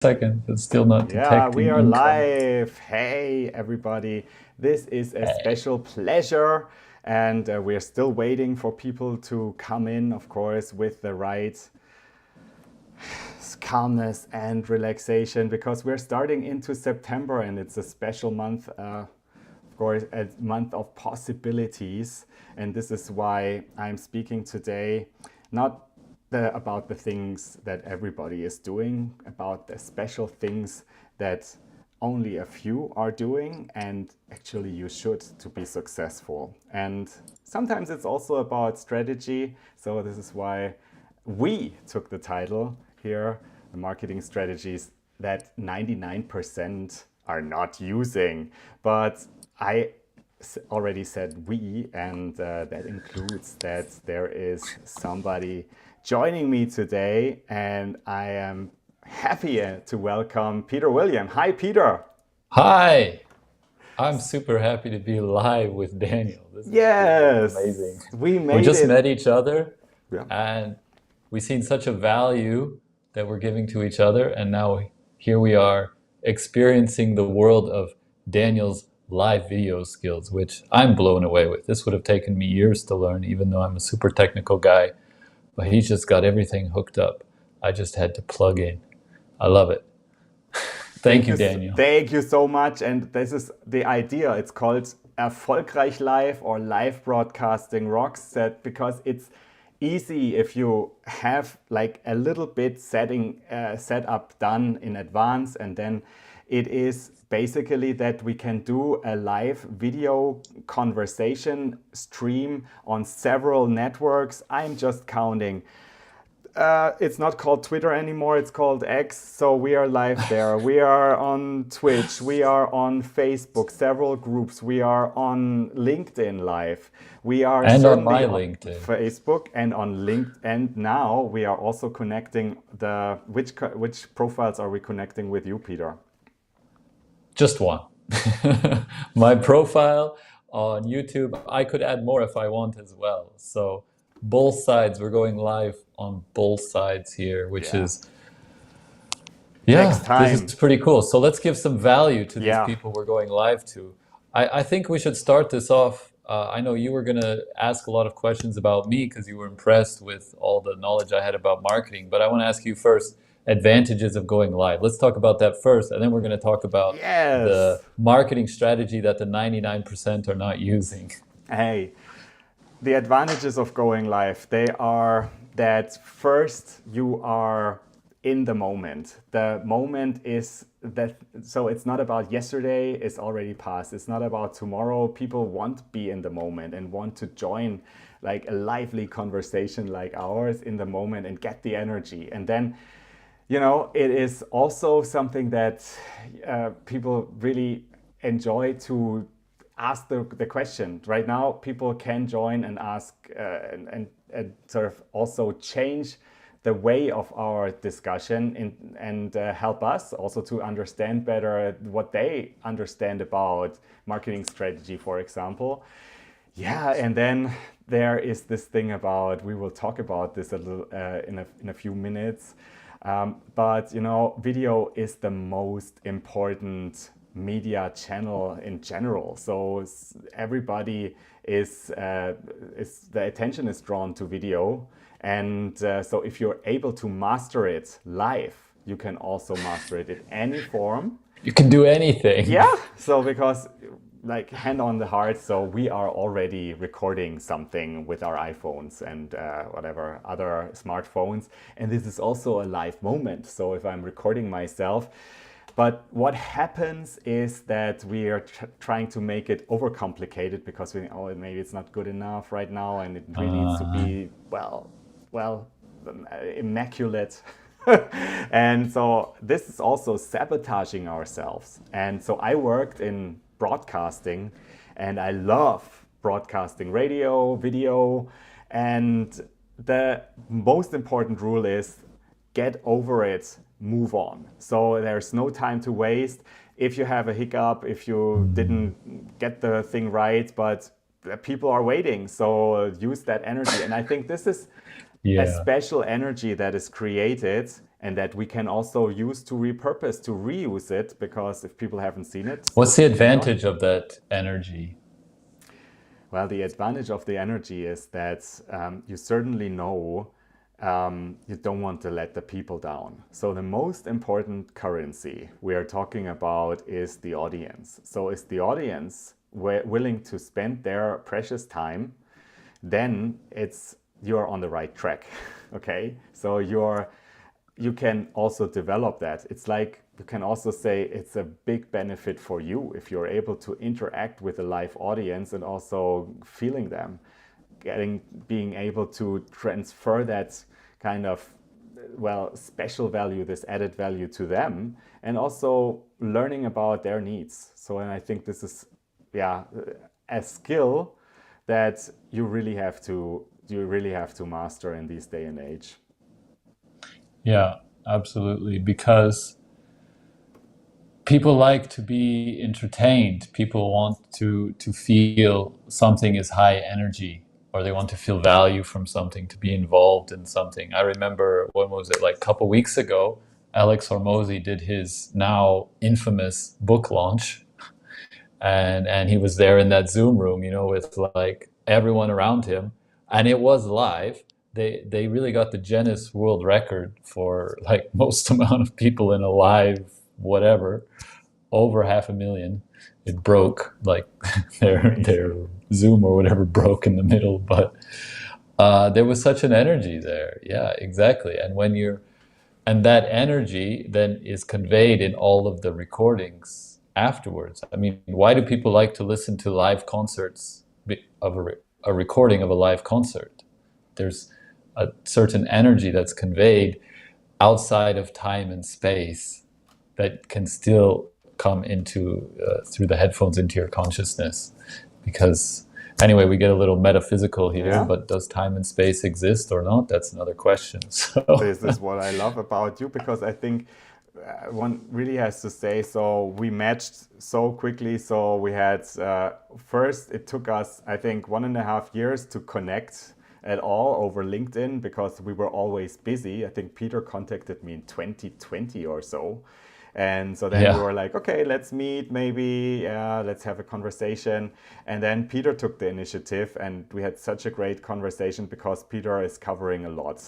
Second, it's still not Yeah, we detecting are incoming. live. Hey, everybody. This is a special pleasure, and we're still waiting for people to come in, of course, with the right calmness and relaxation because we're starting into September and it's a special month, of course, a month of possibilities. And this is why I'm speaking today, not about the things that everybody is doing, about the special things that only a few are doing and actually you should to be successful. And sometimes it's also about strategy. So this is why we took the title here, the marketing strategies that 99% are not using. But I already said we, and that includes that there is somebody joining me today, and I am happy to welcome Peter William. Hi, Peter. Hi! I'm super happy to be live with Daniel. This is really amazing. Yes, we We made just it. met each other Yeah. and we've seen such a value that we're giving to each other. And now here we are experiencing the world of Daniel's live video skills, which I'm blown away with. This would have taken me years to learn, even though I'm a super technical guy, but he's just got everything hooked up. I just had to plug in. I love it. Thank you, Daniel. Thank you so much. And this is the idea. It's called Erfolgreich Live or Live Broadcasting Rocks. That because it's easy if you have like a little bit set up done in advance, and then it is basically that we can do a live video conversation stream on several networks. I'm just counting. It's not called Twitter anymore, it's called X. So we are live there. We are on Twitch. We are on Facebook, several groups. We are on LinkedIn Live. We are And on certainly my on LinkedIn. Facebook and on LinkedIn. And now we are also connecting which profiles are we connecting with you, Peter? Just one. My profile on YouTube, I could add more if I want as well. So both sides, we're going live on both sides here, which Yeah. is, Next yeah, this is time. pretty cool. So let's give some value to these Yeah. people we're going live to. I think we should start this off. I know you were going to ask a lot of questions about me because you were impressed with all the knowledge I had about marketing, but I want to ask you first advantages of going live. Let's talk about that first, and then we're going to talk about the Yes. marketing strategy that the 99% are not using. Hey, the advantages of going live, they are that first you are in the moment. The moment is that, so it's not about yesterday, it's already past. It's not about tomorrow. People want to be in the moment and want to join like a lively conversation like ours in the moment and get the energy. And then it is also something that people really enjoy to ask the question. Right now, people can join and ask and sort of also change the way of our discussion and help us also to understand better what they understand about marketing strategy, for example. Yeah, and then there is this thing about, we will talk about this a little in a few minutes. But video is the most important media channel in general. So everybody is the attention is drawn to video, and so if you're able to master it live, you can also master it in any form. You can do anything. Yeah, so because like hand on the heart, so we are already recording something with our iPhones and whatever other smartphones, and this is also a live moment. So if I'm recording myself, but what happens is that we are trying to make it overcomplicated because we maybe it's not good enough right now, and it really needs to Uh, be well immaculate. And so this is also sabotaging ourselves. And so I worked in broadcasting, and I love broadcasting radio, video, and the most important rule is get over it, move on. So there's no time to waste. If you have a hiccup, if you mm, didn't get the thing right, but people are waiting, so use that energy. And I think this is a yeah. special energy that is created and that we can also use to repurpose, to reuse it, because if people haven't seen it, What's the enjoy. advantage of that energy? Well, the advantage of the energy is that you certainly know you don't want to let the people down. So the most important currency we are talking about is the audience. So is the audience willing to spend their precious time, then you're on the right track. Okay, so you can also develop that. It's like you can also say it's a big benefit for you if you're able to interact with a live audience and also feeling them, being able to transfer that kind of, well, special value, this added value to them, and also learning about their needs. So, and I think this is, yeah, a skill that you really have to master in this day and age. Yeah, absolutely. Because people like to be entertained. People want to feel something is high energy, or they want to feel value from something, to be involved in something. I remember, when was it, like a couple weeks ago, Alex Hormozy did his now infamous book launch, and he was there in that Zoom room, with like everyone around him, and it was live. They really got the Guinness World Record for like most amount of people in a live whatever, over 500,000. It broke, like their Amazing. Zoom or whatever broke in the middle, but there was such an energy there. Yeah, exactly. And that energy then is conveyed in all of the recordings afterwards. I mean, why do people like to listen to live concerts of a recording of a live concert? There's a certain energy that's conveyed outside of time and space that can still come into through the headphones into your consciousness. Because anyway, we get a little metaphysical here, Yeah. but does time and space exist or not? That's another question. So This is what I love about you, because I think one really has to say, so we matched so quickly. So we had, first, it took us, I think, 1.5 years to connect at all over LinkedIn, because we were always busy. I think Peter contacted me in 2020 or so. And so then we yeah, were like, okay, let's meet, maybe, let's have a conversation. And then Peter took the initiative, and we had such a great conversation, because Peter is covering a lot.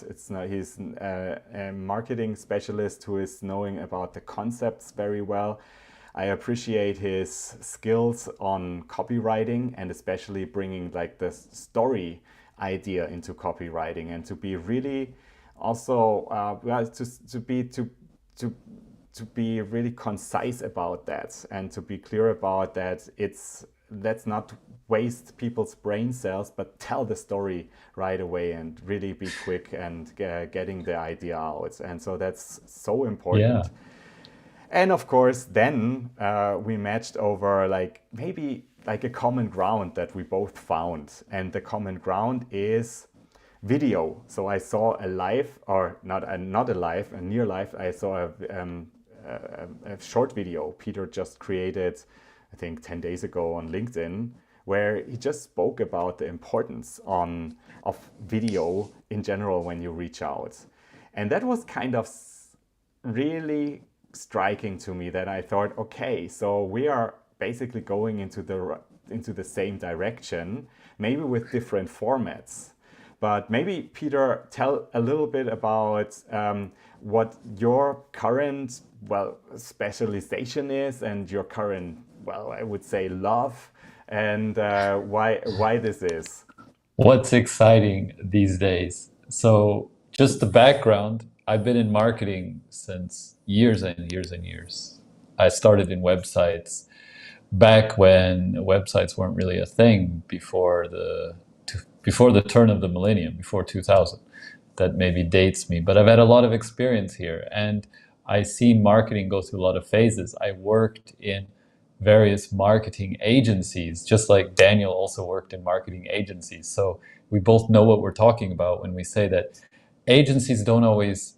He's a marketing specialist who is knowing about the concepts very well. I appreciate his skills on copywriting, and especially bringing like the story idea into copywriting, and to be really also well, to to be really concise about that, and to be clear about that. Let's not waste people's brain cells, but tell the story right away, and really be quick and getting the idea out. And so that's so yeah, important. And of course, then we matched over, like, maybe like a common ground that we both found. And the common ground is video. So I saw a live, or not a live, a near live. I saw a short video Peter just created, I think 10 days ago, on LinkedIn, where he just spoke about the importance of video in general when you reach out. And that was kind of really striking to me, that I thought, okay, so we are basically going into the same direction, maybe with different formats. But maybe, Peter, tell a little bit about what your current, well, specialization is, and your current, well, I would say, love, and why this is. what's exciting these days? So, just the background, I've been in marketing since years and years and years. I started in websites back when websites weren't really a thing, before the turn of the millennium, before 2000. That maybe dates me, but I've had a lot of experience here, and I see marketing go through a lot of phases. I worked in various marketing agencies, just like Daniel also worked in marketing agencies. So we both know what we're talking about when we say that agencies don't always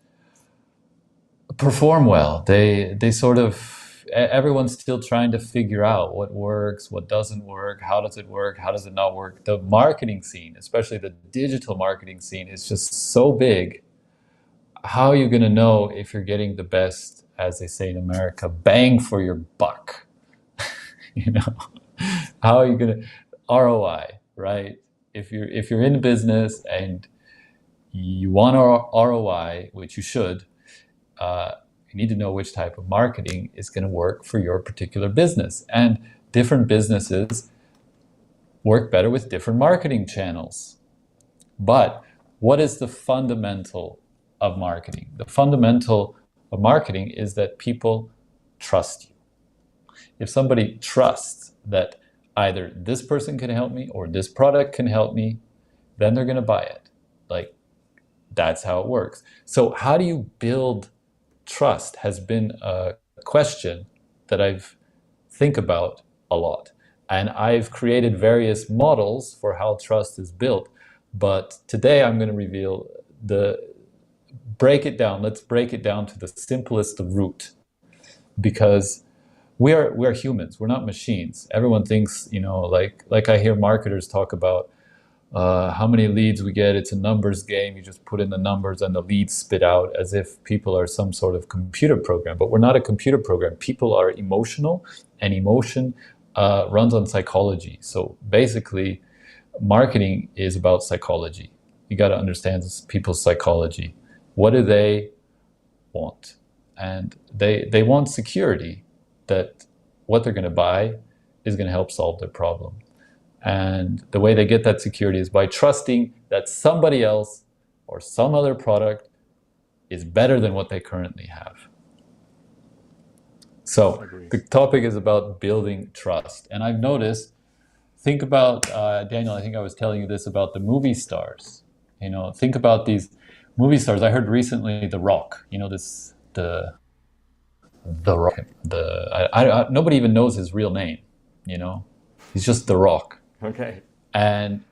perform well. They sort of, everyone's still trying to figure out what works, what doesn't work, how does it work, how does it not work. The marketing scene, especially the digital marketing scene, is just so big. how are you going to know if you're getting the best, as they say in America, bang for your buck? You know, how are you going to ROI, right? If you're in business and you want ROI, which you should, you need to know which type of marketing is going to work for your particular business. And different businesses work better with different marketing channels. But what is the fundamental of marketing? The fundamental of marketing is that people trust you. If somebody trusts that either this person can help me or this product can help me, then they're going to buy it. Like, that's how it works. So how do you build trust has been a question that I've think about a lot. And I've created various models for how trust is built. But today I'm going to reveal break it down. Let's break it down to the simplest root, because we're humans. We're not machines. Everyone thinks, like I hear marketers talk about how many leads we get. It's a numbers game. You just put in the numbers and the leads spit out, as if people are some sort of computer program. But we're not a computer program. People are emotional, and emotion runs on psychology. So basically, marketing is about psychology. You got to understand people's psychology. What do they want? And they want security that what they're going to buy is going to help solve their problem. And the way they get that security is by trusting that somebody else or some other product is better than what they currently have. So the topic is about building trust. And I've noticed, think about, Daniel, I think I was telling you this about the movie stars. Think about these movie stars. I heard recently The Rock, the Rock. Nobody even knows his real name, He's just The Rock. Okay. And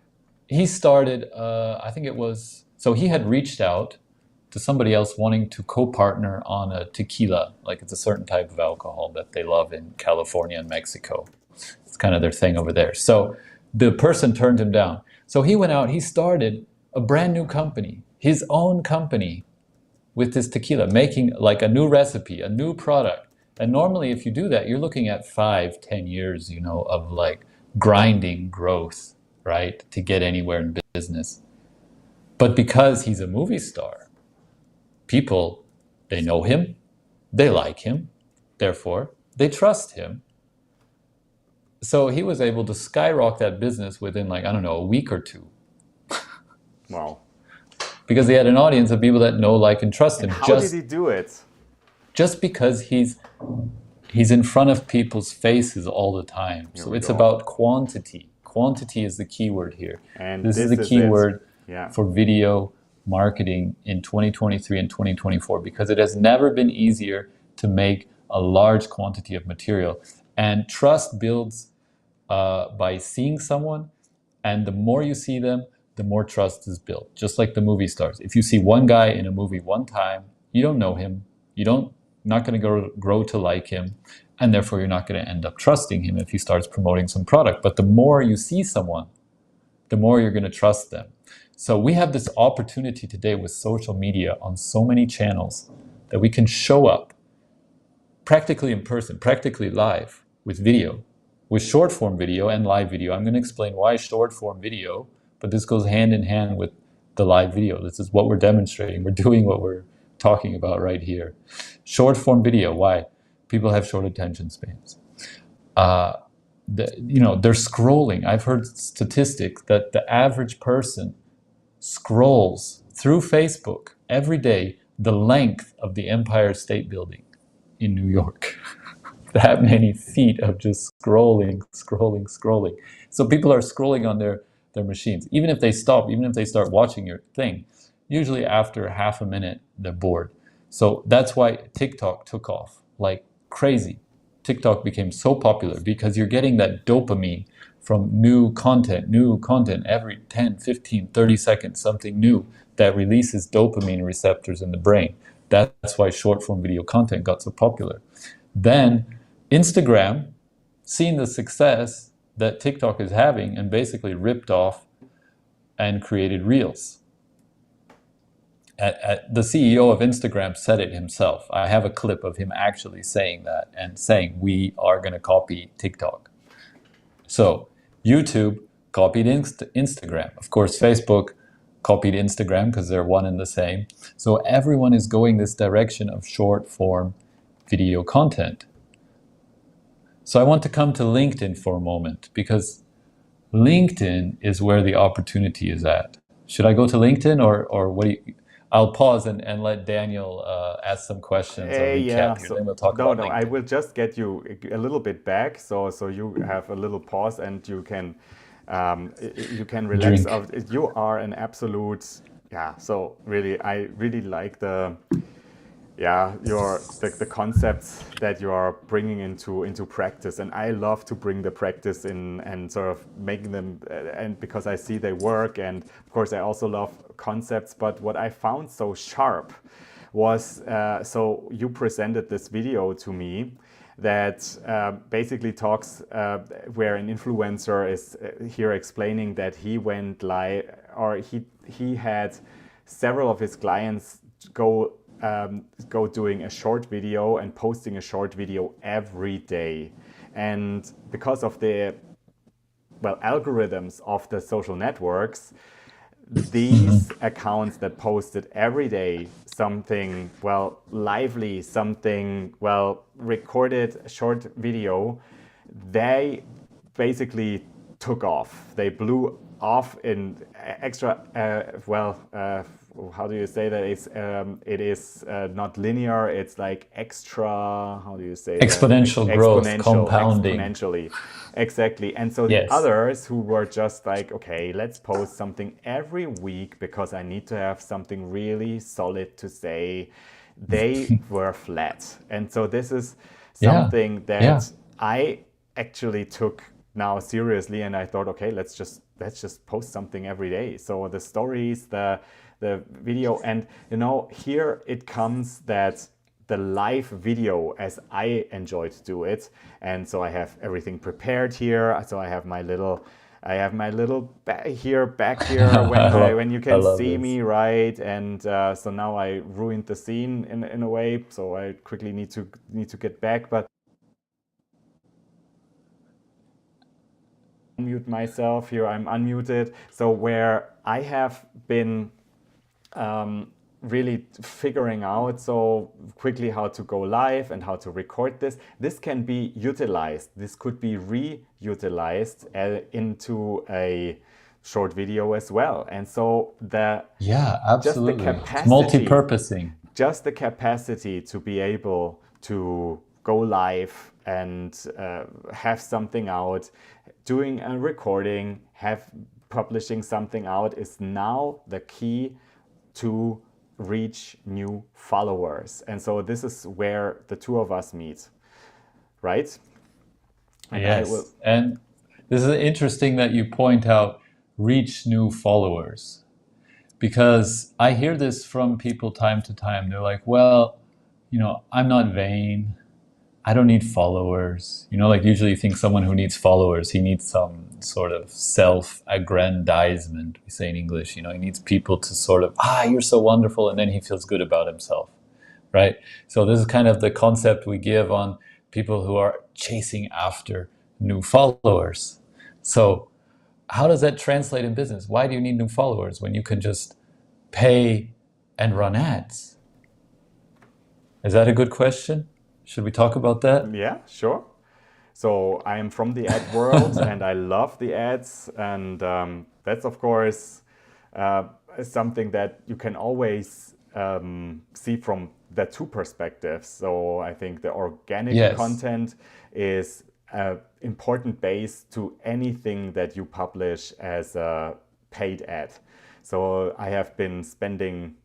he started, so he had reached out to somebody else wanting to co-partner on a tequila. Like, it's a certain type of alcohol that they love in California and Mexico. It's kind of their thing over there. So the person turned him down. So he went out, he started a brand new company, his own company, with this tequila, making like a new recipe, a new product. And normally if you do that, you're looking at 5-10 years, of like grinding growth, right, to get anywhere in business. But because he's a movie star, people, they know him, they like him, therefore they trust him. So he was able to skyrocket that business within a week or two. Wow. Because he had an audience of people that know, like, and trust him. And how did he do it? Just because he's in front of people's faces all the time. So it's about quantity. Quantity is the key word here. And this is the key word for video marketing in 2023 and 2024, because it has never been easier to make a large quantity of material. And trust builds by seeing someone, and the more you see them, the more trust is built. Just like the movie stars. If you see one guy in a movie one time, you don't know him. Not going to grow to like him, and therefore you're not going to end up trusting him if he starts promoting some product. But the more you see someone, the more you're going to trust them. So we have this opportunity today with social media on so many channels that we can show up practically in person, practically live, with video, with short form video and live video. I'm going to explain why short form video, but this goes hand in hand with the live video. This is what we're demonstrating. We're doing what we're talking about right here. Short form video, why? People have short attention spans. They're scrolling. I've heard statistics that the average person scrolls through Facebook every day the length of the Empire State Building in New York. That many feet of just scrolling. So people are scrolling on their machines. Even if they stop, even if they start watching your thing, usually after half a minute, they're bored. So that's why TikTok took off like crazy. TikTok became so popular because you're getting that dopamine from new content every 10, 15, 30 seconds, something new that releases dopamine receptors in the brain. That's why short form video content got so popular. Then Instagram, seeing the success that TikTok is having, and basically ripped off and created Reels. the CEO of Instagram said it himself. I have a clip of him actually saying that and saying we are going to copy TikTok. So YouTube copied Instagram. Of course, Facebook copied Instagram because they're one and the same. So everyone is going this direction of short form video content. So I want to come to LinkedIn for a moment because LinkedIn is where the opportunity is at. Should I go to LinkedIn or what do you? I'll pause and let Daniel ask some questions or Yeah, recap here. Then we'll talk no, about no, I LinkedIn. will just get you a little bit back, so you have a little pause and you can relax. Drink. You are an absolute, yeah. So really, I really like the concepts that you are bringing into practice, and I love to bring the practice in and sort of making them, and because I see they work, and of course I also love concepts. But what I found so sharp was, so you presented this video to me that basically talks where an influencer is here explaining that he went live, or he had several of his clients go doing a short video and posting a short video every day. And because of the algorithms of the social networks, these accounts that posted every day something lively, something recorded short video, they basically took off. They blew off in extra how do you say that? It is not linear. It's like extra. How do you say that? Exponential growth, compounding. Exponentially, exactly. And so the Yes. others who were just like, okay, let's post something every week because I need to have something really solid to say, they were flat. And so this is something that I actually took now seriously, and I thought, okay, let's just post something every day. So the stories, the video, and here it comes that the live video, as I enjoy to do it, and so I have everything prepared here. So I have my little back here when you can see this. me, right? And so now I ruined the scene in a way, so I quickly need to get back, but unmute myself here. I'm unmuted. So where I have been really figuring out so quickly how to go live and how to record this. This can be utilized. This could be reutilized into a short video as well. And so absolutely. Just the capacity, Multi-purposing. just the capacity to be able to go live and have something out, doing a recording, publishing something out is now the key to reach new followers. And so this is where the two of us meet, right? And yes. And this is interesting that you point out reach new followers, because I hear this from people time to time. They're like, well, I'm not vain. I don't need followers. Like usually you think someone who needs followers, he needs some sort of self-aggrandizement, we say in English. He needs people to sort of, you're so wonderful, and then he feels good about himself, right? So this is kind of the concept we give on people who are chasing after new followers. So how does that translate in business? Why do you need new followers when you can just pay and run ads? Is that a good question? Should we talk about that? Yeah, sure. So I am from the ad world and I love the ads. And that's, of course, something that you can always see from the two perspectives. So I think the organic content is an important base to anything that you publish as a paid ad. So I have been spending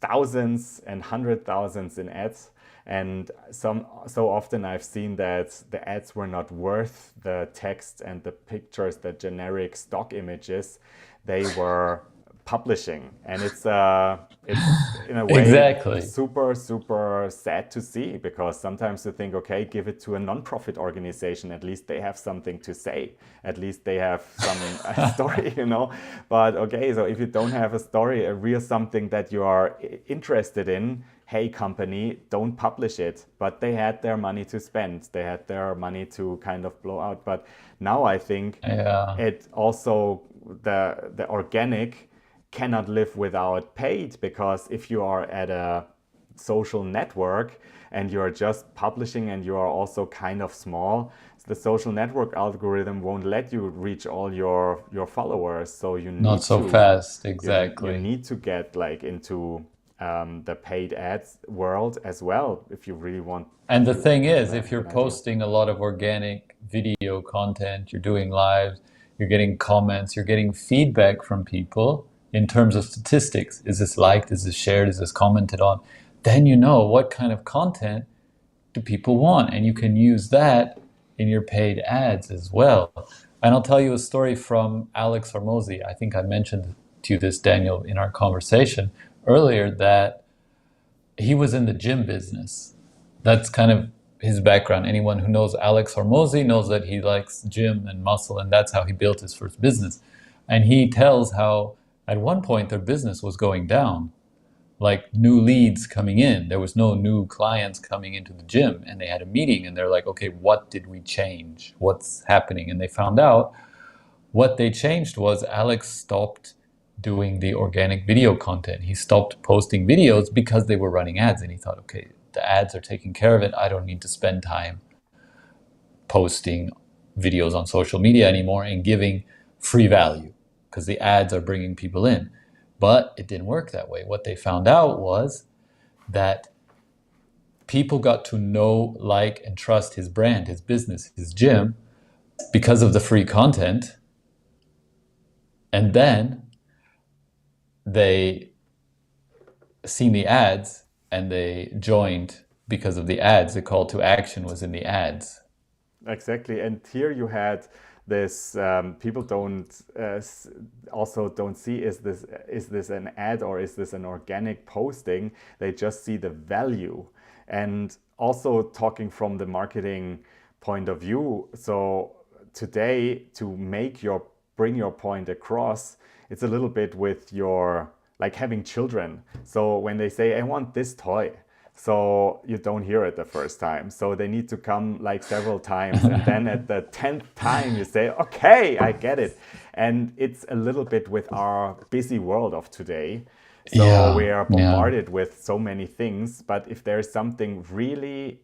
thousands and hundred thousands in ads. And so often I've seen that the ads were not worth the text and the pictures, the generic stock images. They were publishing, and it's in a way Exactly. super super sad to see, because sometimes you think, okay, give it to a non-profit organization, at least they have something to say, at least they have some story, but okay, so if you don't have a story, a real something that you are interested in, hey company, don't publish it. But they had their money to spend, they had their money to kind of blow out. But now I think Yeah. it also, the organic cannot live without paid, because if you are at a social network and you're just publishing and you are also kind of small, the social network algorithm won't let you reach all your followers. So you Not need so to, fast. you Exactly. need to get like into the paid ads world as well, if you really want, And the if you thing have is, if you're an idea. posting a lot of organic video content, you're doing lives, you're getting comments, you're getting feedback from people in terms of statistics. Is this liked? Is this shared? Is this commented on? Then you know what kind of content do people want, and you can use that in your paid ads as well. And I'll tell you a story from Alex Hormozy. I think I mentioned to you this, Daniel, in our conversation earlier, that he was in the gym business. That's kind of his background. Anyone who knows Alex Hormozy knows that he likes gym and muscle, and that's how he built his first business. And he tells how at one point their business was going down, like new leads coming in. There was no new clients coming into the gym, and they had a meeting and they're like, okay, what did we change? What's happening? And they found out what they changed was Alex stopped doing the organic video content. He stopped posting videos because they were running ads, and he thought, okay, the ads are taking care of it. I don't need to spend time posting videos on social media anymore and giving free value because the ads are bringing people in. But it didn't work that way. What they found out was that people got to know, like, and trust his brand, his business, his gym because of the free content. And then they seen the ads and they joined because of the ads. The call to action was in the ads. Exactly, and here you had this. People don't also don't see, is this an ad or is this an organic posting? They just see the value, and also talking from the marketing point of view. So today, to make your bring your point across, it's a little bit with your, like having children. So when they say, I want this toy, so you don't hear it the first time. So they need to come like several times. And then at the 10th time, you say, okay, I get it. And it's a little bit with our busy world of today. So Yeah, we are yeah. bombarded with so many things. But if there's something really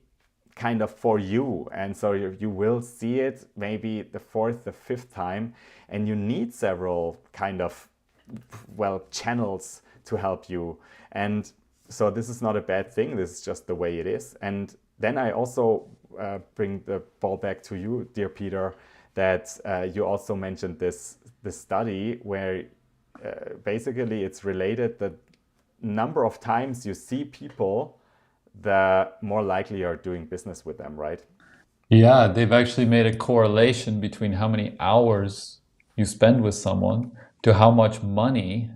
kind of for you, and so you will see it maybe the fourth, the fifth time, and you need several kind of, well, channels to help you. And so this is not a bad thing, this is just the way it is. And then I also bring the ball back to you, dear Peter, that you also mentioned this study where basically it's related, the number of times you see people, the more likely you're doing business with them, right? Yeah, they've actually made a correlation between how many hours you spend with someone to how much money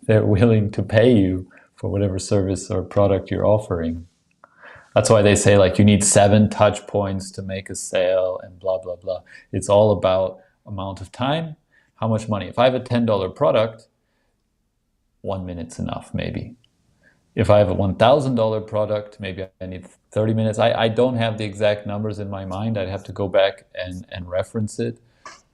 they're willing to pay you for whatever service or product you're offering. That's why they say, like, you need 7 touch points to make a sale and blah, blah, blah. It's all about amount of time, how much money. If I have a $10 product, 1 minute's enough, maybe. If I have a $1,000 product, maybe I need 30 minutes. I don't have the exact numbers in my mind. I'd have to go back and reference it.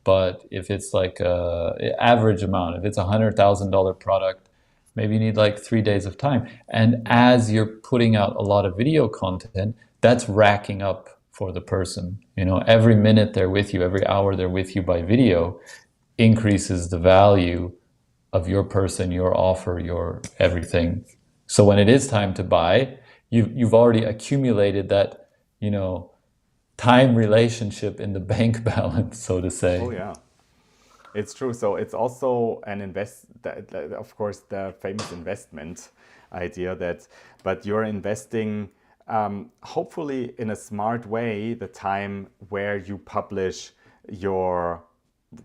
But if it's like a average amount, if it's $100,000 product, maybe you need like 3 days of time. And as you're putting out a lot of video content, that's racking up for the person. You know, every minute they're with you, every hour they're with you by video increases the value of your person, your offer, your everything. So when it is time to buy, you've already accumulated that, you know, time relationship in the bank balance, so to Oh say. yeah, it's true. So it's also an of course, the famous investment idea, that, but you're investing, hopefully in a smart way, the time where you publish your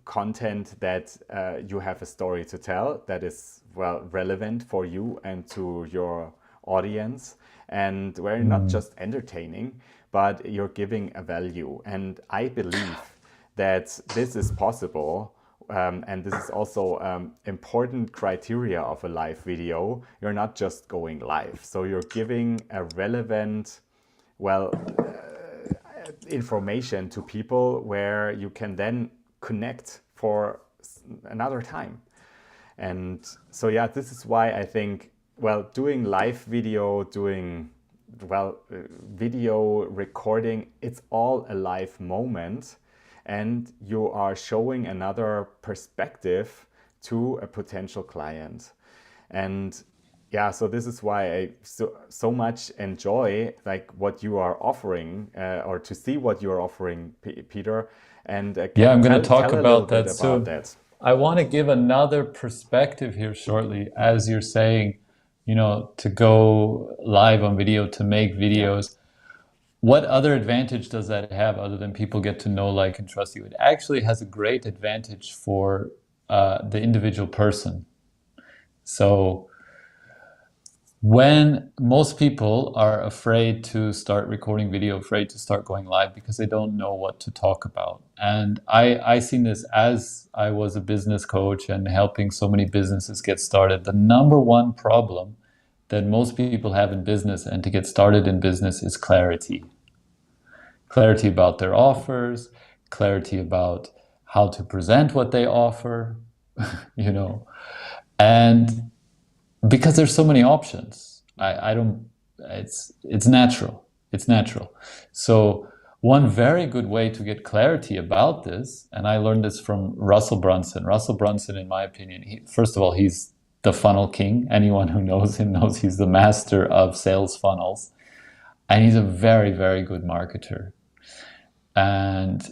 content that you have a story to tell that is well relevant for you and to your audience, and where you're not just entertaining, but you're giving a value. And I believe that this is possible. And this is also important criteria of a live video. You're not just going live, so you're giving a relevant, well, information to people where you can then connect for another time. And so yeah, this is why I think, well, doing live video, doing video recording, it's all a live moment, and you are showing another perspective to a potential client. And yeah, so this is why I so much enjoy like what you are offering, or to see what you are offering, Peter. And Yeah, I'm going to talk tell a little about bit that about soon. that. I want to give another perspective here shortly, as you're saying, to go live on video, to make Yeah. videos. What other advantage does that have other than people get to know, like, and trust you? It actually has a great advantage for the individual person. So when most people are afraid to start recording video, afraid to start going live because they don't know what to talk about. And I seen this as I was a business coach and helping so many businesses get started. The number one problem that most people have in business and to get started in business is clarity. Clarity about their offers, clarity about how to present what they offer, and because there's so many options. I don't, it's natural. It's natural. So one very good way to get clarity about this, and I learned this from Russell Brunson. Russell Brunson, in my opinion, first of all, he's the funnel king. Anyone who knows him knows he's the master of sales funnels. And he's a very, very good marketer. And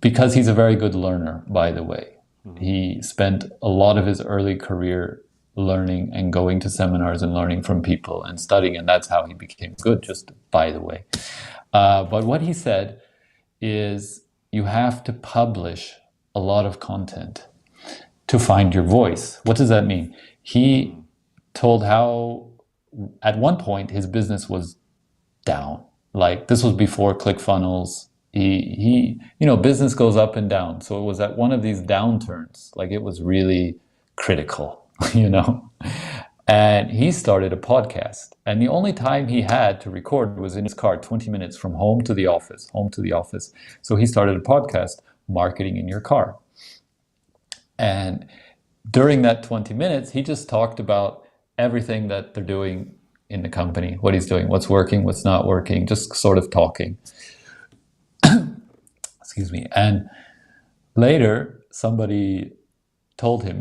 because he's a very good learner, by the way. He spent a lot of his early career learning and going to seminars and learning from people and studying, and that's how he became good, just by the way. But what he said is you have to publish a lot of content to find your voice. What does that mean? He told how at one point his business was down. Like, this was before ClickFunnels. He business goes up and down. So it was at one of these downturns, like it was really critical, And he started a podcast. And the only time he had to record was in his car, 20 minutes from home to the office. So he started a podcast, Marketing in Your Car. And during that 20 minutes, he just talked about everything that they're doing in the company, what he's doing, what's working, what's not working, just sort of talking. Excuse me. And later, somebody told him,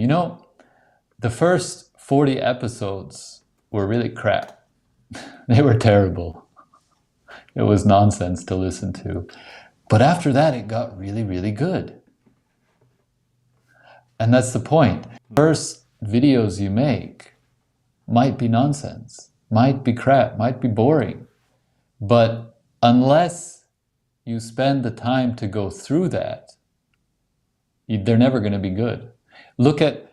the first 40 episodes were really crap. They were terrible. It was nonsense to listen to. But after that, it got really, really good. And that's the point. First videos you make might be nonsense, might be crap, might be boring. But unless you spend the time to go through that, they're never going to be good. Look at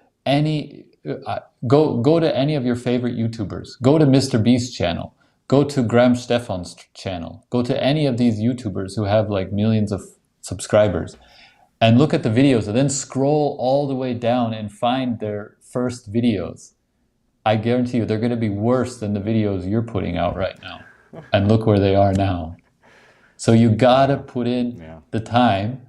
go to any of your favorite YouTubers. Go to Mr. Beast's channel. Go to Graham Stefan's channel. Go to any of these YouTubers who have like millions of subscribers and look at the videos, and then scroll all the way down and find their first videos. I guarantee you they're going to be worse than the videos you're putting out right now. And look where they are now. So you gotta put in the time,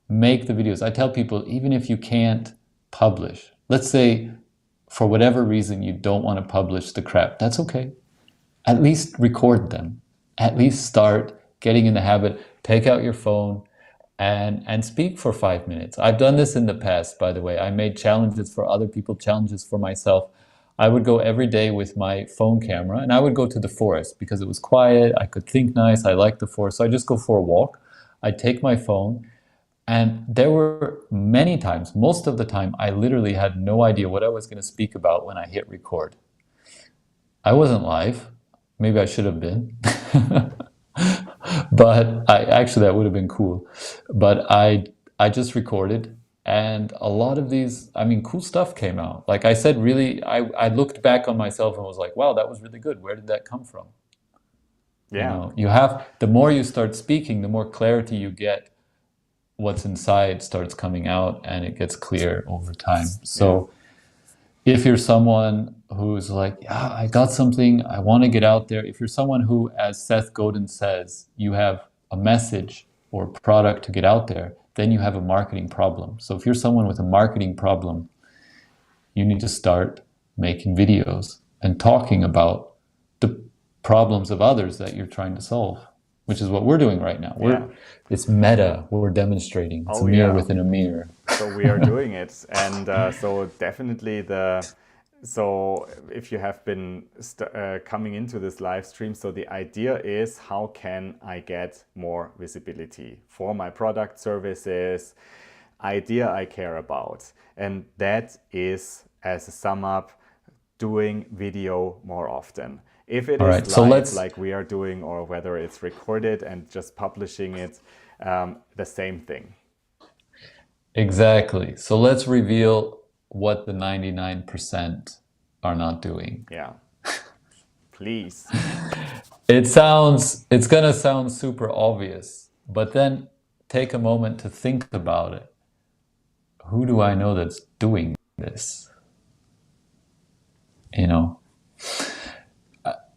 make the videos. I tell people, even if you can't publish, let's say for whatever reason you don't want to publish the crap, that's okay. At least record them. At least start getting in the habit. Take out your phone and speak for 5 minutes. I've done this in the past, by the way. I made challenges for other people, challenges for myself. I would go every day with my phone camera, and I would go to the forest because it was quiet. I could think nice. I liked the forest. So I just go for a walk. I'd take my phone, and there were many times, most of the time, I literally had no idea what I was going to speak about when I hit record. I wasn't live. Maybe I should have been. But that would have been cool. But I just recorded, and a lot of these, I mean, cool stuff came out. Like I said, really, I looked back on myself and was like, wow, that was really good. Where did that come from? You Yeah. know, the more you start speaking, the more clarity you get. What's inside starts coming out, and it gets clear over time. So if you're someone who's like, yeah, I got something, I want to get out there. If you're someone who, as Seth Godin says, you have a message or product to get out there, then you have a marketing problem. So if you're someone with a marketing problem, you need to start making videos and talking about the problems of others that you're trying to solve, which is what we're doing right now. It's meta. We're demonstrating. It's a mirror within a mirror. So we are doing it, and so definitely so if you have been coming into this live stream, so the idea is, how can I get more visibility for my product, services, idea I care about? And that is, as a sum up, doing video more often. If it is live, like we are doing, or whether it's recorded and just publishing it, the same thing. Exactly. So let's reveal what the 99% are not doing. Yeah. Please. It's gonna sound super obvious, but then take a moment to think about it. Who do I know that's doing this? You know,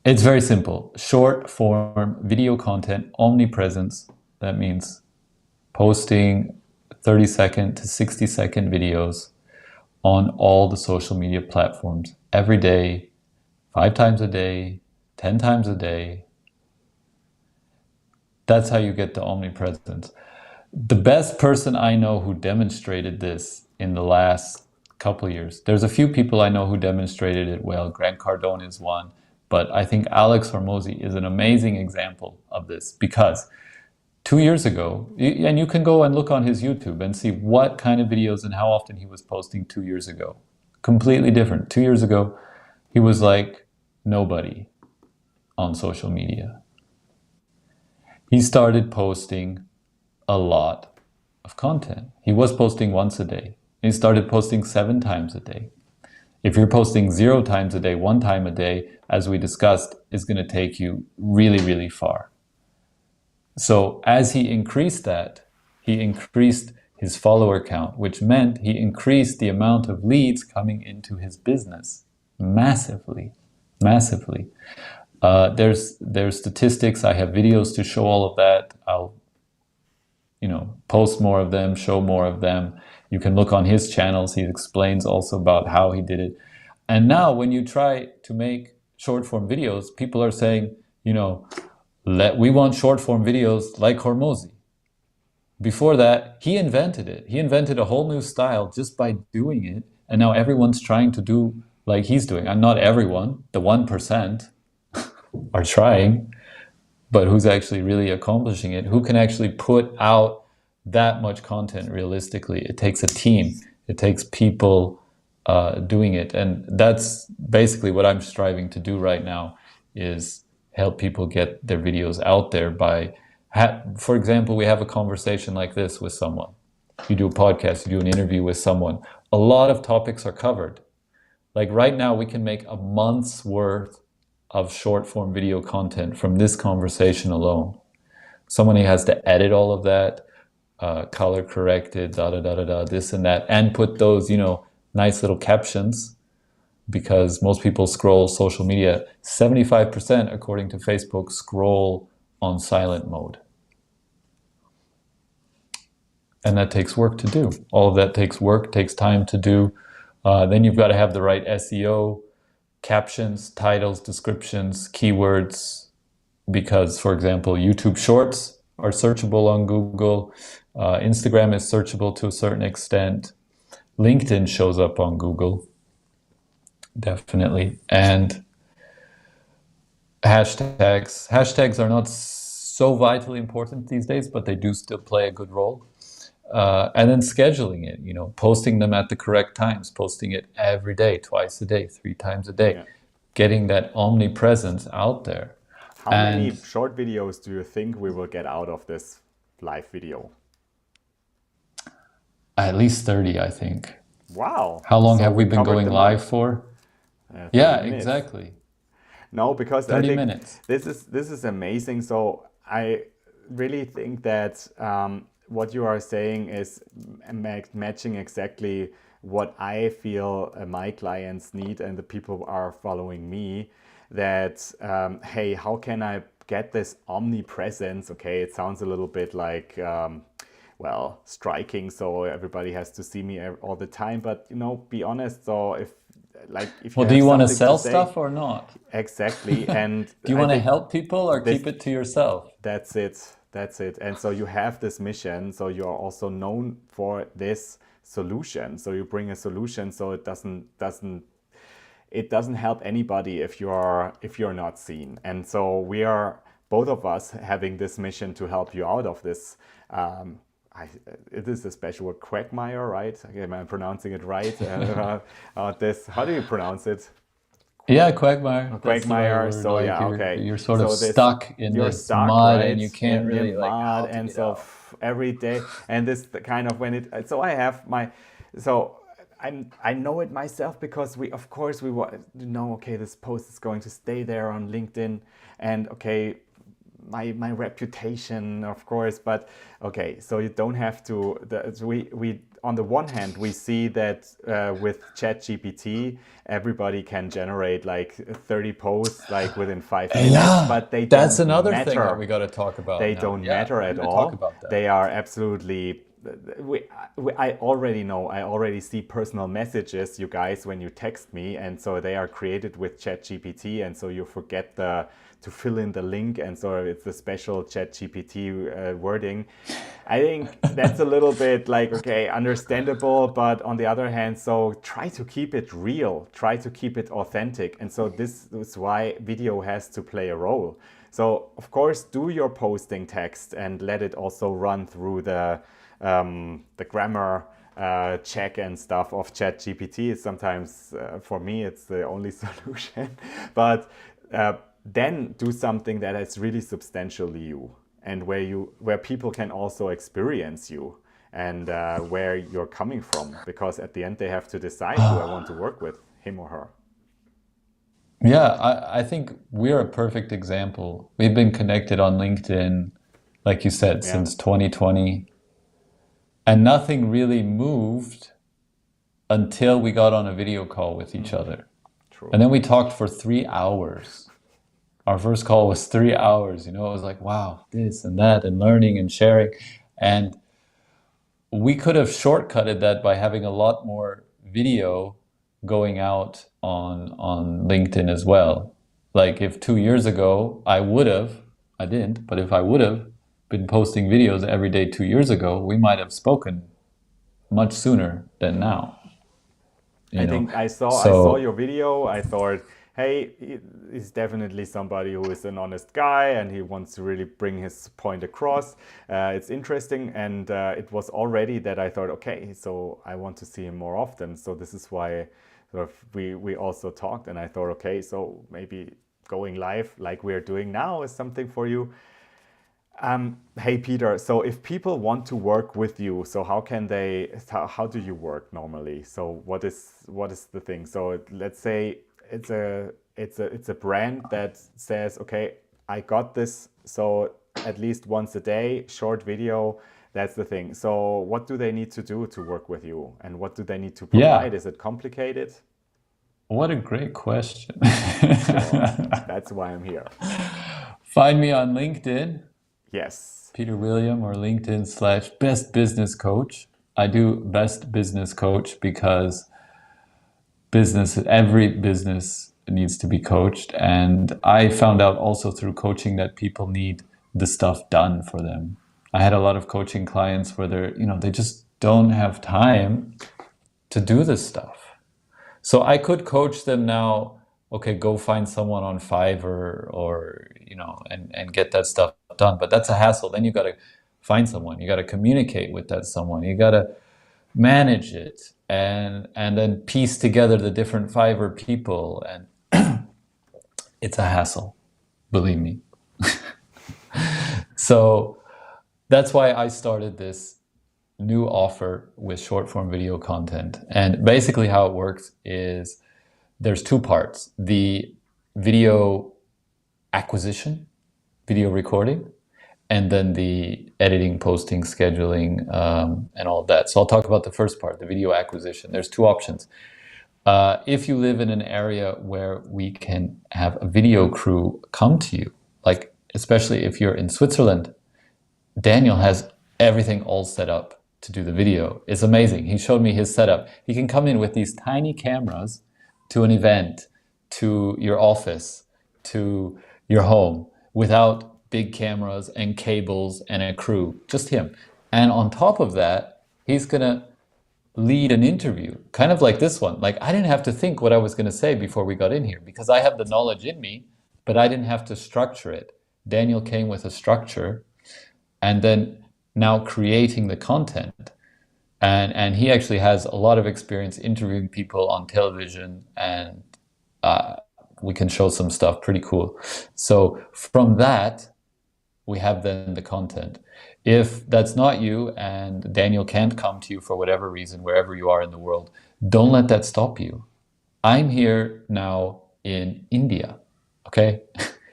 it's very simple. Short form video content, omnipresence. That means posting 30-second to 60-second videos on all the social media platforms every day, 5 times a day, 10 times a day. That's how you get the omnipresence. The best person I know who demonstrated this in the last couple of years, there's a few people I know who demonstrated it well. Grant Cardone is one, but I think Alex Hormozi is an amazing example of this, because 2 years ago, and you can go and look on his YouTube and see what kind of videos and how often he was posting 2 years ago. Completely different. 2 years ago, he was like nobody on social media. He started posting a lot of content. He was posting once a day. He started posting 7 times a day. If you're posting 0 times a day, 1 time a day, as we discussed, is going to take you really, really far. So as he increased that, he increased his follower count, which meant he increased the amount of leads coming into his business massively, massively. There's statistics. I have videos to show all of that. I'll, post more of them, show more of them. You can look on his channels. He explains also about how he did it. And now when you try to make short form videos, people are saying, we want short form videos like Hormozi. Before that, he invented it. He invented a whole new style just by doing it. And now everyone's trying to do like he's doing. And not everyone, the 1% are trying, but who's actually really accomplishing it? Who can actually put out that much content realistically? It takes a team. It takes people doing it. And that's basically what I'm striving to do right now, is help people get their videos out there by, for example, we have a conversation like this with someone. You do a podcast, you do an interview with someone. A lot of topics are covered. Like right now, we can make a month's worth of short form video content from this conversation alone. Somebody has to edit all of that, color corrected, this and that, and put those, nice little captions, because most people scroll social media, 75%, according to Facebook, scroll on silent mode. And that takes work to do. All of that takes work, takes time to do. Then you've got to have the right SEO, captions, titles, descriptions, keywords, because, for example, YouTube Shorts are searchable on Google. Instagram is searchable to a certain extent. LinkedIn shows up on Google, definitely. And hashtags are not so vitally important these days, but they do still play a good role. And then scheduling it, posting them at the correct times, posting it every day, twice a day, 3 times a day, getting that omnipresence out there. How many short videos do you think we will get out of this live video? At least 30, I think. Wow. How long So have we we been covered going the live month. for? 30 Yeah, minutes. exactly. No, because I 30 think minutes. this is amazing. So I really think that what you are saying is matching exactly what I feel my clients need and the people who are following me. That hey, how can I get this omnipresence? Okay, it sounds a little bit like well, striking, so everybody has to see me all the time. But be honest. So if Well, you do have you want to something to sell say, stuff or not? exactly. And Do you I want to think help people or this keep it to yourself? that's it. That's it. And so you have this mission. So you are also known for this solution. So you bring a solution. So it doesn't help anybody if you're not seen. And so we are both of us having this mission to help you out of this. It is a special word, quagmire, right? Am I pronouncing it right? This, how do you pronounce it? Yeah, quagmire. That's the right Quagmire. word. So Like yeah, okay. you're sort of So this, stuck in you're this stuck, mud and right, you can't really in like mud, how to and get so out. every day, and this the kind of when it. So I have my, so I know it myself because we, of course, we want to know. Okay, this post is going to stay there on LinkedIn, and okay, my reputation, of course. But okay, so you don't have to. We on the one hand we see that with ChatGPT, everybody can generate like 30 posts like within 5 minutes, Yeah, but they that's don't another thing that matter. we got to talk about They now. don't Yeah, matter we're at going to talk all. about that. They are absolutely. I already know. I already see personal messages, you guys, when you text me, and so they are created with ChatGPT, and so you forget to fill in the link, and so it's the special ChatGPT wording. I think that's a little bit like, okay, understandable, but on the other hand, so try to keep it real, try to keep it authentic, and so this is why video has to play a role. So of course, do your posting text and let it also run through the grammar check and stuff of ChatGPT. Sometimes for me it's the only solution, but then do something that is really substantially you, and where people can also experience you, and where you're coming from, because at the end they have to decide, do I want to work with him or her? Yeah, I think we're a perfect example. We've been connected on LinkedIn, like you said, Yeah, since 2020, and nothing really moved until we got on a video call with each other. true. And then we talked for 3 hours. Our first call was 3 hours. It was like, wow, this and that, and learning and sharing. And we could have shortcutted that by having a lot more video going out on LinkedIn as well. Like if 2 years ago I didn't, but if I would have been posting videos every day 2 years ago, we might have spoken much sooner than now. I You know, think I saw so your video. I thought, hey, he's definitely somebody who is an honest guy and he wants to really bring his point across. It's interesting, and it was already that I thought, okay, so I want to see him more often. So this is why sort of we also talked, and I thought, okay, so maybe going live like we're doing now is something for you. Hey Peter, so if people want to work with you, so how do you work normally? So what is the thing? So let's say it's a brand that says, okay, I got this, so at least once a day, short video, that's the thing. So what do they need to do to work with you, and what do they need to yeah, provide? Is it complicated? what a great question. Sure, that's why I'm here. Find me on LinkedIn, Yes. Peter William, or LinkedIn/Best Business Coach. I do Best Business Coach because every business needs to be coached. And I found out also through coaching that people need the stuff done for them. I had a lot of coaching clients where they just don't have time to do this stuff. So I could coach them now, okay, go find someone on Fiverr or, and get that stuff done. But that's a hassle. Then you got to find someone. You got to communicate with that someone. You got to manage it and then piece together the different Fiverr people. And it's a hassle, believe me. So that's why I started this new offer with short form video content. And basically how it works is there's two parts: the video acquisition, video recording, and then the editing, posting, scheduling, and all of that. So I'll talk about the first part, the video acquisition. There's two options. If you live in an area where we can have a video crew come to you, like especially if you're in Switzerland, Daniel has everything all set up to do the video. It's amazing. He showed me his setup. He can come in with these tiny cameras to an event, to your office, to your home, without big cameras and cables and a crew, just him. And on top of that, he's gonna lead an interview, kind of like this one. Like, I didn't have to think what I was gonna say before we got in here because I have the knowledge in me, but I didn't have to structure it. Daniel came with a structure and then now creating the content. And he actually has a lot of experience interviewing people on television, and we can show some stuff pretty cool. So from that, we have then the content. If that's not you and Daniel can't come to you for whatever reason, wherever you are in the world, don't let that stop you. I'm here now in India, okay?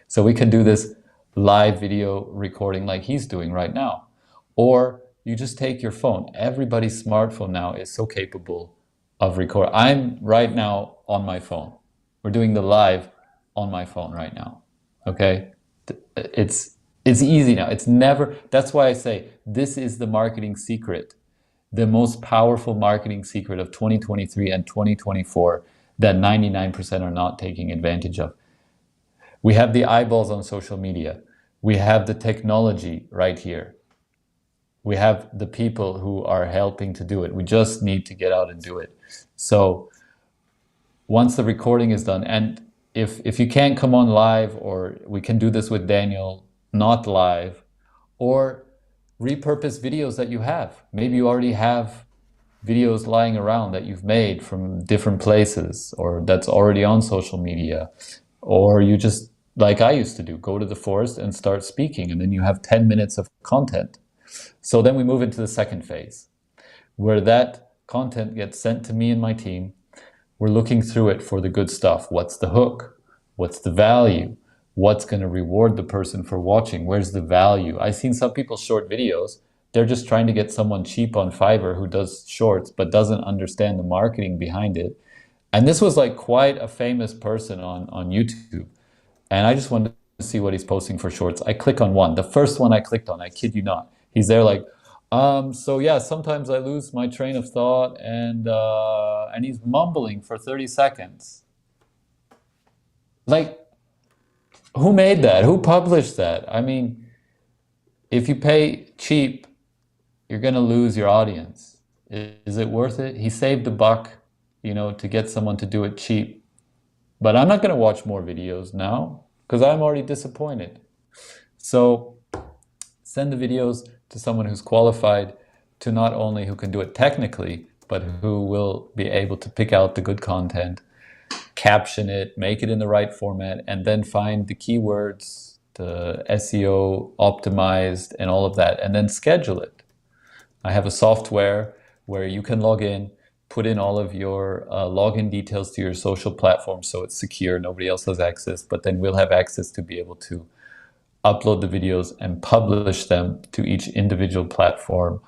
So we can do this live video recording like he's doing right now. Or you just take your phone. Everybody's smartphone now is so capable of recording. I'm right now on my phone. We're doing the live on my phone right now, okay? It's easy now. It's never, that's why I say this is the marketing secret, the most powerful marketing secret of 2023 and 2024 that 99% are not taking advantage of. We have the eyeballs on social media. We have the technology right here. We have the people who are helping to do it. We just need to get out and do it. So once the recording is done, and if you can't come on live, or we can do this with Daniel, not live, or repurpose videos that you have. Maybe you already have videos lying around that you've made from different places, or that's already on social media, or you just, like I used to do, go to the forest and start speaking, and then you have 10 minutes of content. So then we move into the second phase, where that content gets sent to me and my team. We're looking through it for the good stuff. What's the hook? What's the value? What's going to reward the person for watching? Where's the value? I've seen some people's short videos. They're just trying to get someone cheap on Fiverr who does shorts but doesn't understand the marketing behind it. And this was like quite a famous person on YouTube. And I just wanted to see what he's posting for shorts. I click on one. The first one I clicked on, I kid you not. He's there like, so yeah, sometimes I lose my train of thought, and he's mumbling for 30 seconds. Like, who made that? Who published that? I mean, if you pay cheap, you're gonna lose your audience. Is it worth it? He saved a buck, to get someone to do it cheap. But I'm not gonna watch more videos now because I'm already disappointed. So send the videos to someone who's qualified, to not only who can do it technically, but who will be able to pick out the good content, caption it, make it in the right format, and then find the keywords, the SEO optimized and all of that, and then schedule it. I have a software where you can log in, put in all of your login details to your social platform so it's secure, nobody else has access, but then we'll have access to be able to upload the videos and publish them to each individual platform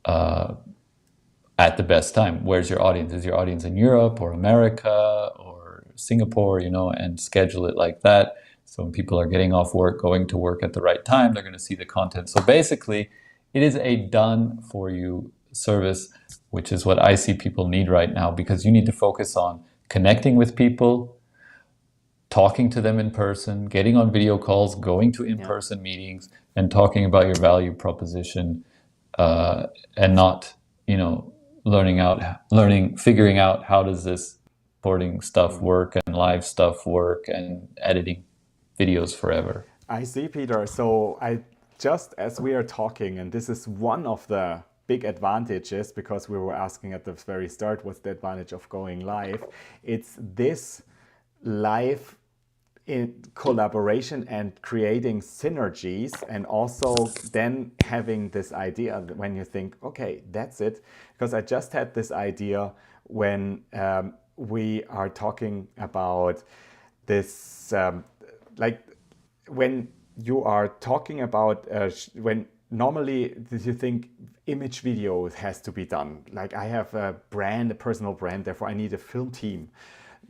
at the best time. Where's your audience? Is your audience in Europe or America or Singapore, and schedule it like that. So when people are getting off work, going to work at the right time, they're going to see the content. So basically, it is a done for you service, which is what I see people need right now, because you need to focus on connecting with people, talking to them in person, getting on video calls, going to in-person meetings, and talking about your value proposition, and not, figuring out how does this recording stuff work and live stuff work and editing videos forever. I see, Peter. So just as we are talking, and this is one of the big advantages, because we were asking at the very start, what's the advantage of going live? It's this live in collaboration and creating synergies, and also then having this idea when you think, okay, that's it. Because I just had this idea when we are talking about this, like when you are talking about when normally you think image video has to be done. Like I have a brand, a personal brand, therefore I need a film team.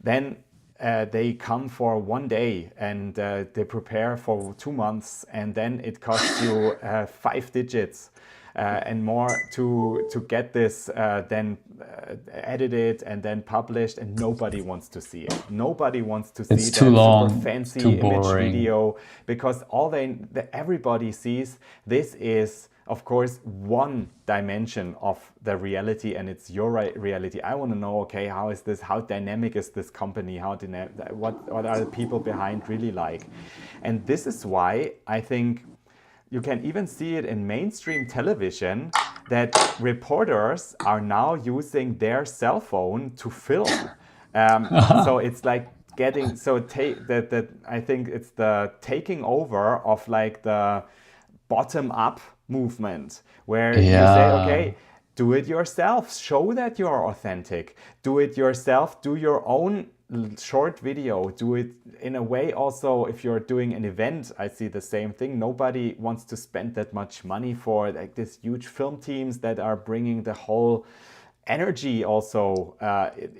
Then they come for one day and they prepare for 2 months, and then it costs you 5 digits and more to get this then edited and then published, and nobody wants to see it. Nobody wants to see It's that too super long, fancy too image boring. video, because everybody sees this is of course one dimension of the reality, and it's your reality. I want to know, okay, how is this, how dynamic is this company, what are the people behind really like. And this is why I think you can even see it in mainstream television, that reporters are now using their cell phone to film. So it's like getting I think it's the taking over of like the bottom up movement, where you say, Yeah. okay, do it yourself, show that you're authentic, do it yourself, do your own short video, do it in a way. Also, if you're doing an event, I see the same thing. Nobody wants to spend that much money for like this huge film teams that are bringing the whole energy also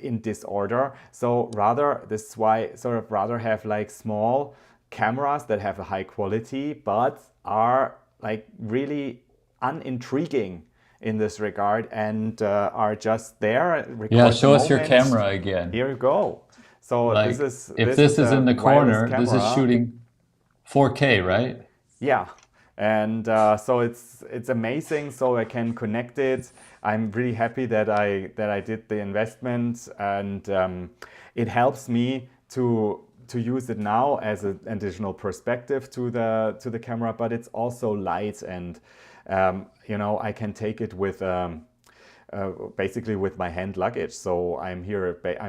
in disorder. So rather, this is why sort of rather have like small cameras that have a high quality but are like really unintriguing in this regard, and are just there, Yeah, record the show us your moment. camera again. Here you go. So this Like, is if this is this is in a the wireless corner, this is camera. shooting 4K, right? Yeah, and so it's amazing. So I can connect it. I'm really happy that I did the investment, and it helps me to use it now as an additional perspective to the camera. But it's also light, and I can take it with. Basically with my hand luggage. So I'm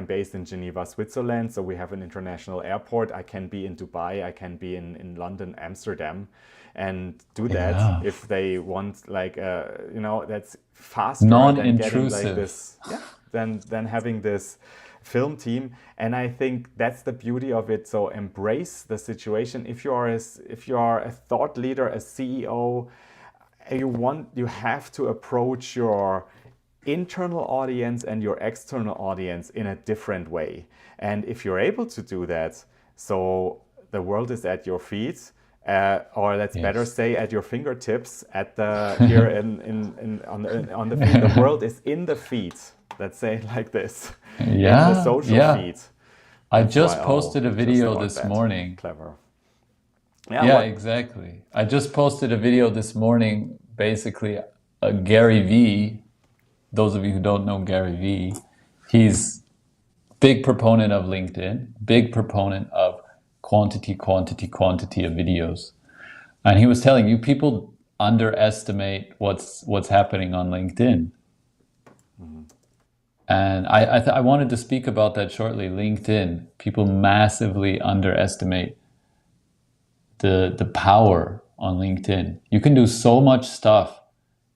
based in Geneva, Switzerland. So we have an international airport. I can be in Dubai, I can be in London, Amsterdam, and do that Yeah. if they want, like, that's faster than getting like Non-intrusive. this, yeah, than having this film team. And I think that's the beauty of it. So embrace the situation. If you are a thought leader, a CEO, you have to approach your internal audience and your external audience in a different way. And if you're able to do that, so the world is at your feet, or let's better Yes. say at your fingertips, at the here in on the feet. The world is in the feet. Let's say it like this, in the Yeah, social yeah. feed. I That's why. just Oh, posted a you just video thought this that. morning. Clever. Yeah. Yeah, What? exactly. I just posted a video this morning, basically, Gary Vee. Those of you who don't know Gary Vee, he's big proponent of LinkedIn, big proponent of quantity, quantity, quantity of videos. And he was telling you people underestimate what's happening on LinkedIn. And I wanted to speak about that shortly. LinkedIn, people massively underestimate the power on LinkedIn. You can do so much stuff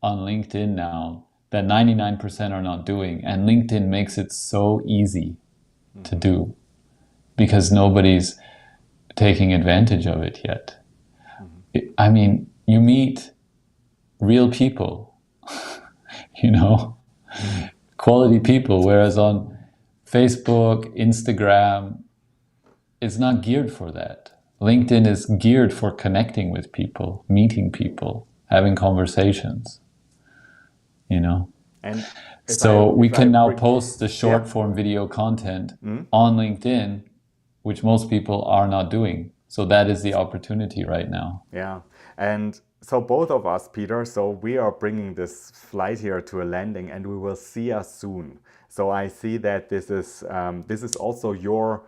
on LinkedIn now that 99% are not doing. And LinkedIn makes it so easy to do because nobody's taking advantage of it yet. I mean, you meet real people, you know, quality people, whereas on Facebook, Instagram, it's not geared for that. LinkedIn is geared for connecting with people, meeting people, having conversations, you know. And So we if I can now bring, post the yeah. short form video content on LinkedIn, which most people are not doing. So that is the opportunity right now. Yeah, and so both of us, Peter, so we are bringing this flight here to a landing, and we will see us soon. So I see that this is also your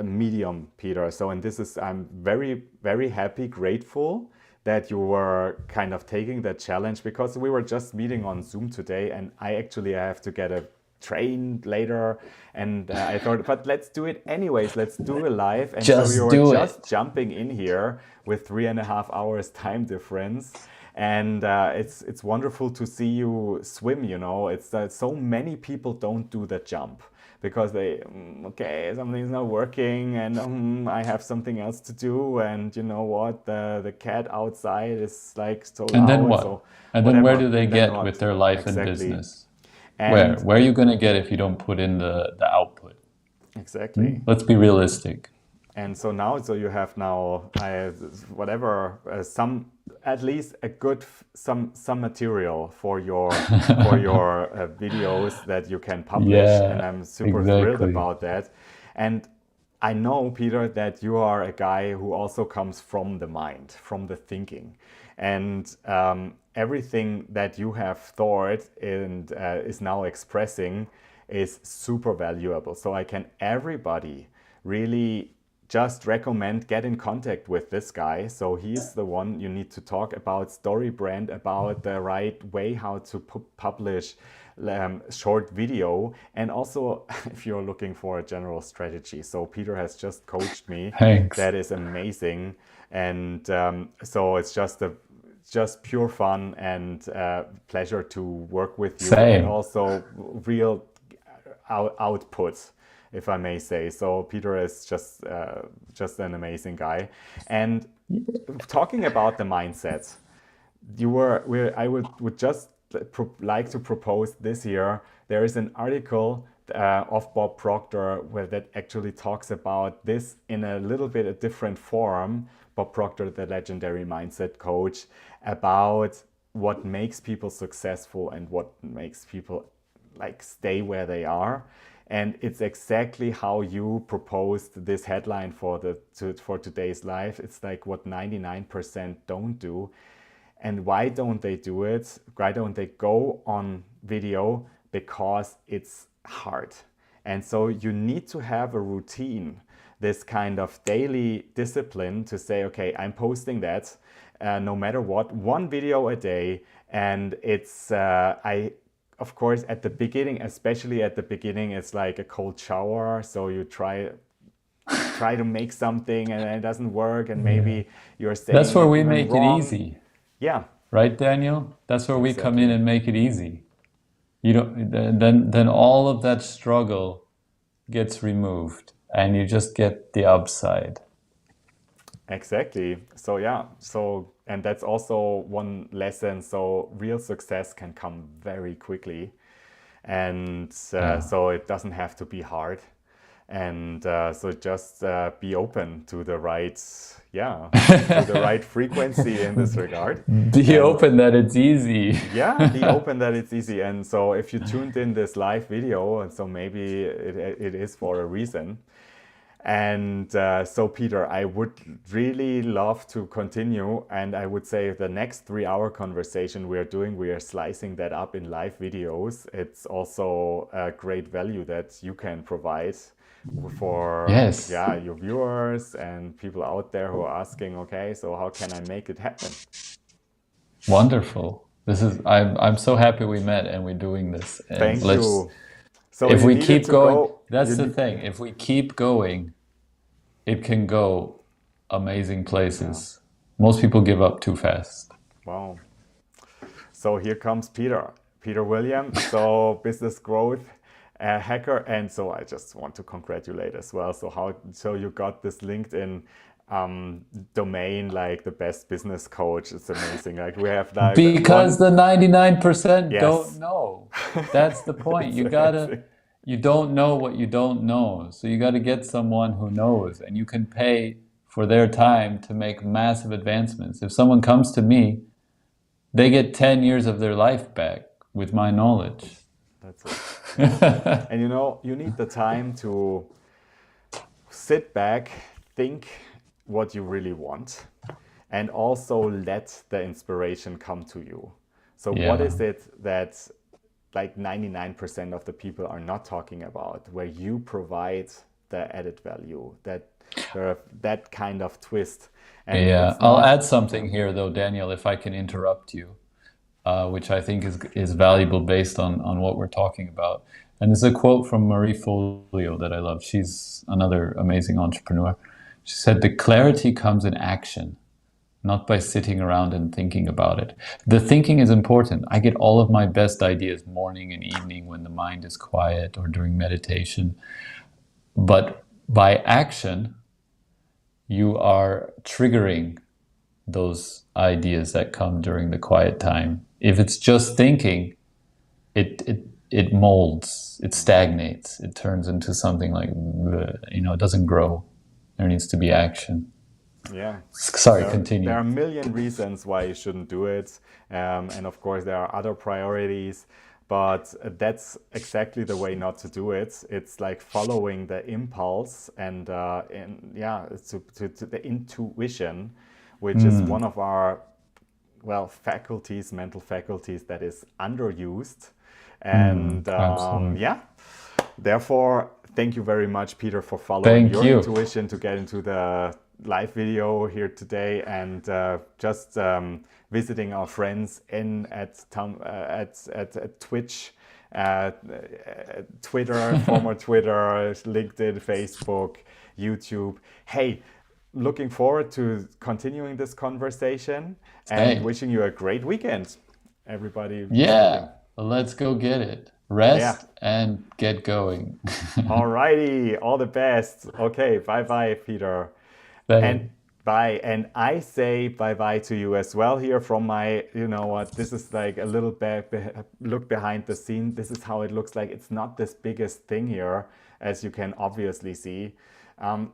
medium, Peter. So, and this is, I'm very, very happy, grateful that you were kind of taking that challenge, because we were just meeting on Zoom today, and I have to get a train later. And I thought, but let's do it anyways. Let's do a live. And so Just you're do just it. jumping in here with 3.5 hours time difference. And it's wonderful to see you swim, you know. It's so many people don't do the jump because they, okay, something's not working and I have something else to do. And you know what? The cat outside is like so And then loud. what? So And then where whatever. do they And then get with what? their life and Exactly. business? Where? And Where are you going to get if you don't put in the output? exactly. Let's be realistic. And so now, so you have now, whatever, some at least a good some material for your videos that you can publish, and Yeah, I'm super thrilled exactly. about that. And I know, Peter, that you are a guy who also comes from the mind, from the thinking, and everything that you have thought and is now expressing is super valuable. So I can everybody really just recommend get in contact with this guy. So he's the one you need to talk about story brand, about the right way how to publish short video, and also if you're looking for a general strategy. So Peter has just coached me. Thanks. That is amazing, and so it's just pure fun and pleasure to work with you, and Same. also real output, if I may say. So Peter is just an amazing guy. And talking about the mindset, I would just like to propose this year. There is an article of Bob Proctor where that actually talks about this in a little bit a different form. Bob Proctor, the legendary mindset coach, about what makes people successful and what makes people like stay where they are. And it's exactly how you proposed this headline for for today's life. It's like what 99% don't do. And why don't they do it? Why don't they go on video? Because it's hard. And so you need to have a routine, this kind of daily discipline to say, okay, I'm posting that no matter what, one video a day. And it's, of course, at the beginning, especially at the beginning, it's like a cold shower. So you try to make something and it doesn't work, and Yeah. maybe you're That's saying where it we even make it wrong. easy, Yeah, right, Daniel? That's where we come in exactly. and make it easy. You don't, then all of that struggle gets removed and you just get the upside. Exactly. So yeah, so and that's also one lesson. So real success can come very quickly, and Yeah. so it doesn't have to be hard. And so just be open to the right, yeah, to the right frequency in this regard. Be And open that it's easy. yeah, be open that it's easy. And so if you tuned in this live video, and so maybe it is for a reason. And so, Peter, I would really love to continue. And I would say the next 3 hour conversation we are slicing that up in live videos. It's also a great value that you can provide for, Yes. yeah, your viewers and people out there who are asking, okay, so how can I make it happen? Wonderful. I'm so happy we met and we're doing this. And Thank let's you. So if you we needed keep to going, go. that's the thing. If we keep going, it can go amazing Yeah. places. Most people give up too fast. Wow. So here comes Peter, Peter Williams. So business growth hacker, and so I just want to congratulate as well. So you got this LinkedIn domain like the best business coach. It's amazing. Like we have like Because one. the 99% don't Yes, know. That's the point. it's amazing. You don't know what you don't know. So you got to get someone who knows, and you can pay for their time to make massive advancements. If someone comes to me, they get 10 years of their life back with my knowledge. That's it. Yeah. And you know, you need the time to sit back, think what you really want, and also let the inspiration come to you. So, what Yeah. is it that like 99% of the people are not talking about, where you provide the added value, that kind of twist? And Yeah. it's I'll not, add yeah, something here, though, Daniel, if I can interrupt you, which I think is valuable based on what we're talking about. And there's a quote from Marie Folio that I love. She's another amazing entrepreneur. She said, "The clarity comes in action, not by sitting around and thinking about it." The thinking is important. I get all of my best ideas morning and evening when the mind is quiet or during meditation. But by action, you are triggering those ideas that come during the quiet time. If it's just thinking, it molds, it stagnates, it turns into something like, it doesn't grow. There needs to be action. Yeah. Sorry, There are continue. a million reasons why you shouldn't do it. And of course, there are other priorities, but that's exactly the way not to do it. It's like following the impulse and yeah, to the intuition, which is one of our, well, faculties, mental faculties that is underused. And Absolutely. yeah, therefore, thank you very much, Peter, for following Thank your you. intuition to get into the live video here today and just visiting our friends in at Twitch, Twitter, former Twitter, LinkedIn, Facebook, YouTube. Hey, looking forward to continuing this conversation and Hey, wishing you a great weekend. Everybody listening. yeah, let's go get it. Yeah. Rest and get going. Alrighty, all the best. Okay, bye bye, Peter. And Thanks. bye. And I say bye bye to you as well here from my, you know what, this is like a little bit look behind the scene. This is how it looks like. It's not this biggest thing here, as you can obviously see.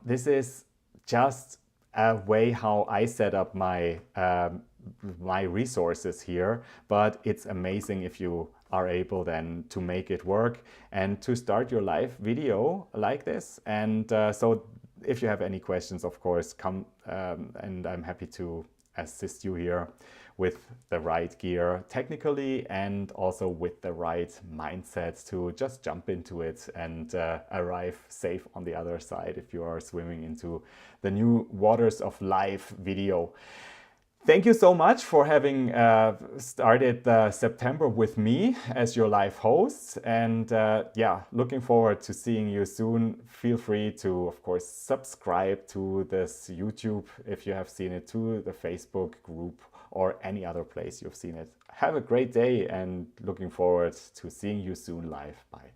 This is just a way how I set up my resources here, but it's amazing if you are able then to make it work and to start your live video like this. And so if you have any questions, of course, come and I'm happy to assist you here with the right gear technically and also with the right mindset to just jump into it and arrive safe on the other side if you are swimming into the new waters of live video. Thank you so much for having started September with me as your live host. And yeah, looking forward to seeing you soon. Feel free to, of course, subscribe to this YouTube if you have seen it, to the Facebook group or any other place you've seen it. Have a great day and looking forward to seeing you soon live. Bye.